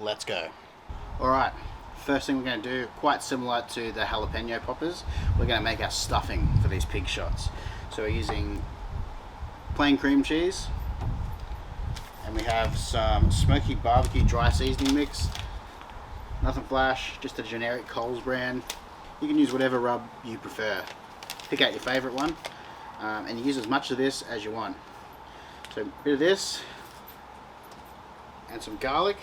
let's go. Alright, first thing we're going to do, quite similar to the jalapeno poppers, we're going to make our stuffing for these pig shots. So we're using plain cream cheese, and we have some Smokey barbecue dry seasoning mix. Nothing flash, just a generic Coles brand. You can use whatever rub you prefer. Pick out your favourite one, and you use as much of this as you want. So a bit of this, and some garlic.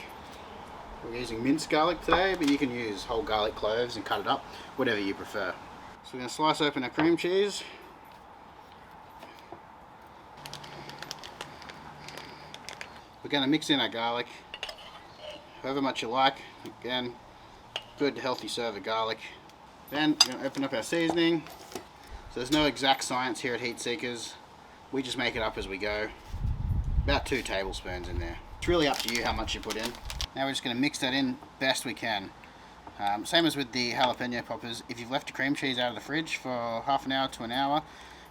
We're using minced garlic today, but you can use whole garlic cloves and cut it up, whatever you prefer. So we're going to slice open our cream cheese. We're going to mix in our garlic, however much you like. Again, good healthy serve of garlic. Then we're going to open up our seasoning. So there's no exact science here at Heat Seekers. We just make it up as we go. About 2 tablespoons in there. It's really up to you how much you put in. Now we're just going to mix that in best we can. Same as with the jalapeno poppers. If you've left the cream cheese out of the fridge for half an hour to an hour,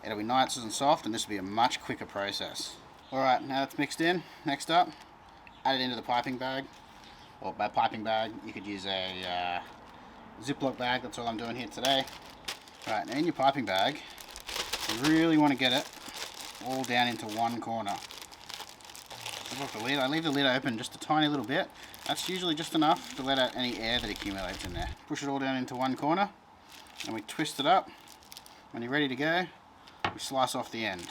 it'll be nice and soft, and this will be a much quicker process. Alright, now that's mixed in. Next up, add it into the piping bag. Or by piping bag, you could use a Ziploc bag. That's all I'm doing here today. Alright, now in your piping bag, you really want to get it all down into one corner. I leave the lid open just a tiny little bit. That's usually just enough to let out any air that accumulates in there. Push it all down into one corner, and we twist it up. When you're ready to go, we slice off the end.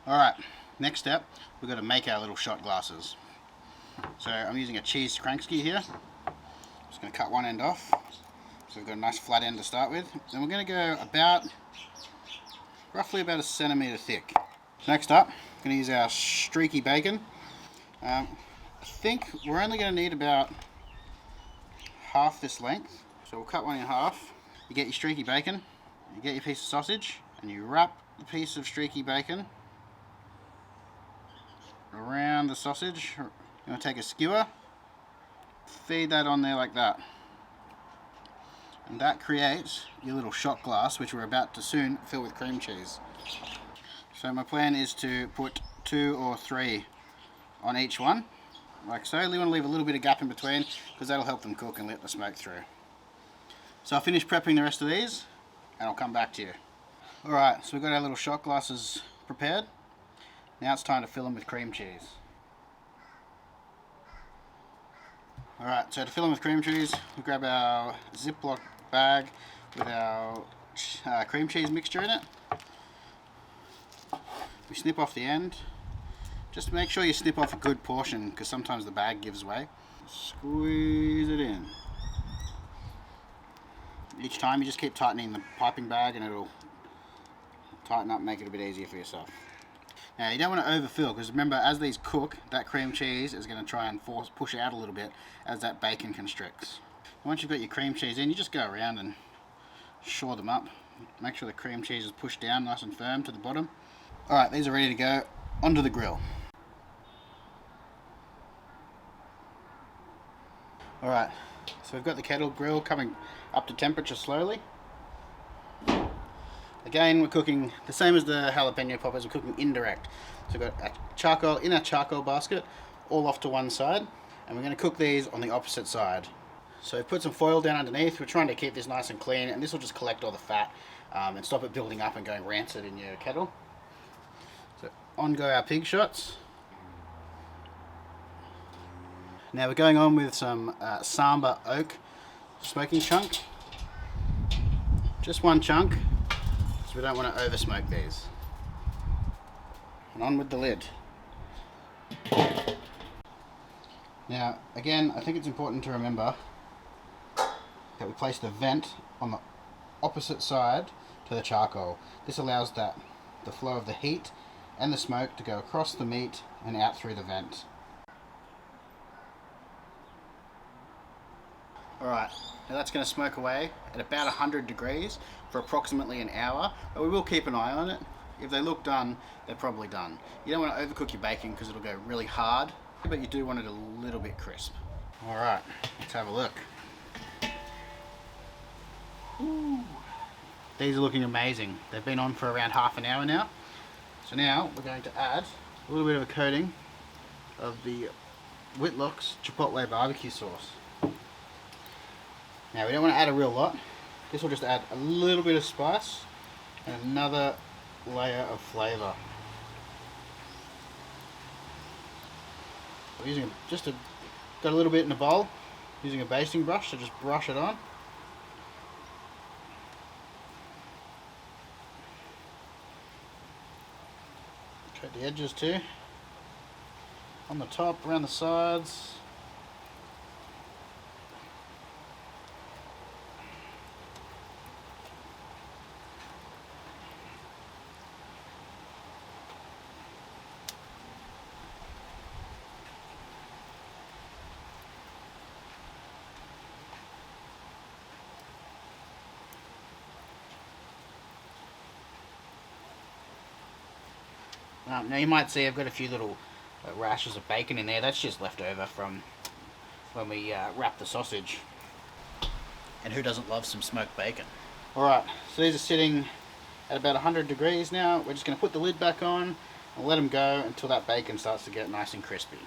Alright, next step, we've got to make our little shot glasses. So I'm using a cheese Kranksky here. Just going to cut one end off. So we've got a nice flat end to start with. Then we're going to go roughly about a centimetre thick. Next up, I'm going to use our streaky bacon. I think we're only going to need about half this length. So we'll cut one in half. You get your streaky bacon, you get your piece of sausage, and you wrap the piece of streaky bacon around the sausage. You're going to take a skewer, feed that on there like that. And that creates your little shot glass, which we're about to soon fill with cream cheese. So my plan is to put 2 or 3 on each one, like so. You want to leave a little bit of gap in between, because that'll help them cook and let the smoke through. So I'll finish prepping the rest of these, and I'll come back to you. Alright, so we've got our little shot glasses prepared. Now it's time to fill them with cream cheese. Alright, so to fill them with cream cheese, we grab our Ziploc bag with our cream cheese mixture in it. We snip off the end. Just make sure you snip off a good portion, because sometimes the bag gives way. Squeeze it in. Each time you just keep tightening the piping bag, and it'll tighten up, make it a bit easier for yourself. Now you don't want to overfill, because remember, as these cook, that cream cheese is going to try and push out a little bit as that bacon constricts. Once you've got your cream cheese in, you just go around and shore them up. Make sure the cream cheese is pushed down nice and firm to the bottom. Alright, these are ready to go onto the grill. Alright, so we've got the kettle grill coming up to temperature slowly. Again, we're cooking the same as the jalapeno poppers, we're cooking indirect. So we've got a charcoal in our charcoal basket, all off to one side, and we're going to cook these on the opposite side. So put some foil down underneath. We're trying to keep this nice and clean, and this will just collect all the fat and stop it building up and going rancid in your kettle. So on go our pig shots. Now we're going on with some Samba oak smoking chunk. Just one chunk, because we don't want to over smoke these. And on with the lid. Now again, I think it's important to remember that we place the vent on the opposite side to the charcoal. This allows the flow of the heat and the smoke to go across the meat and out through the vent. Alright, now that's going to smoke away at about 100 degrees for approximately an hour, but we will keep an eye on it. If they look done, they're probably done. You don't want to overcook your bacon because it'll go really hard, but you do want it a little bit crisp. Alright, let's have a look. Ooh. These are looking amazing. They've been on for around half an hour now. So now we're going to add a little bit of a coating of the Whitlock's Chipotle barbecue sauce. Now we don't want to add a real lot. This will just add a little bit of spice and another layer of flavour. I'm using got a little bit in a bowl, using a basting brush to just brush it on. Try the edges too. On the top, around the sides. Now you might see I've got a few little rashes of bacon in there. That's just left over from when we wrapped the sausage. And who doesn't love some smoked bacon? Alright, so these are sitting at about 100 degrees now. We're just going to put the lid back on and let them go until that bacon starts to get nice and crispy.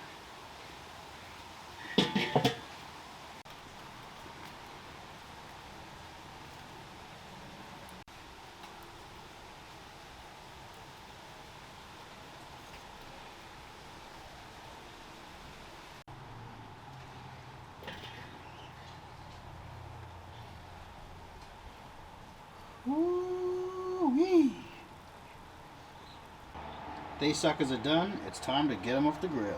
Woo-wee. These suckers are done. It's time to get them off the grill.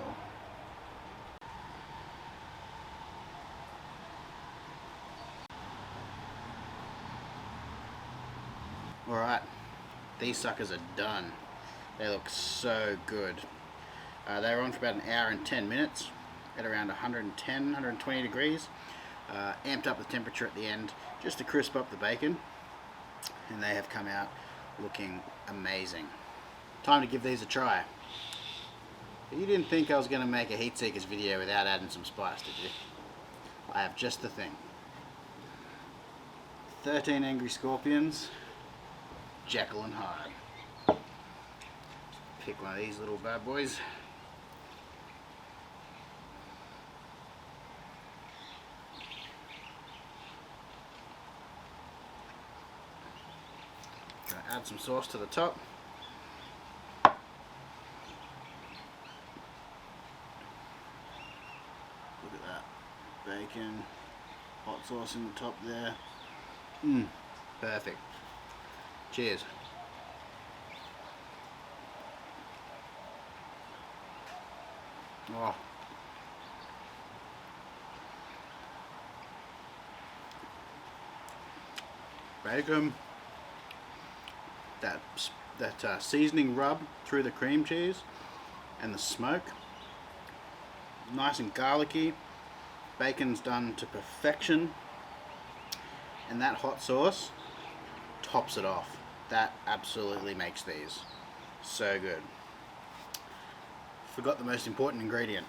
Alright, these suckers are done. They look so good. They were on for about an hour and 10 minutes at around 110, 120 degrees. Amped up the temperature at the end just to crisp up the bacon, and they have come out looking amazing. Time to give these a try. You didn't think I was going to make a Heat Seekers video without adding some spice, did you? I have just the thing. 13 Angry Scorpions, Jekyll and Hyde. Pick one of these little bad boys. Add some sauce to the top. Look at that. Bacon, hot sauce in the top there. Perfect. Cheers. Oh. Bacon. That seasoning rub through the cream cheese and the smoke, nice and garlicky. Bacon's done to perfection, and that hot sauce tops it off. That absolutely makes these so good. Forgot the most important ingredient.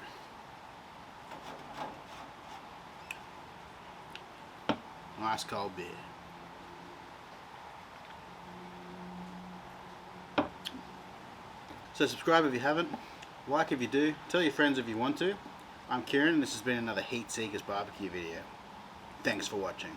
Nice cold beer. So subscribe if you haven't, like if you do, tell your friends if you want to. I'm Kieran and this has been another Heat Seekers barbecue video. Thanks for watching.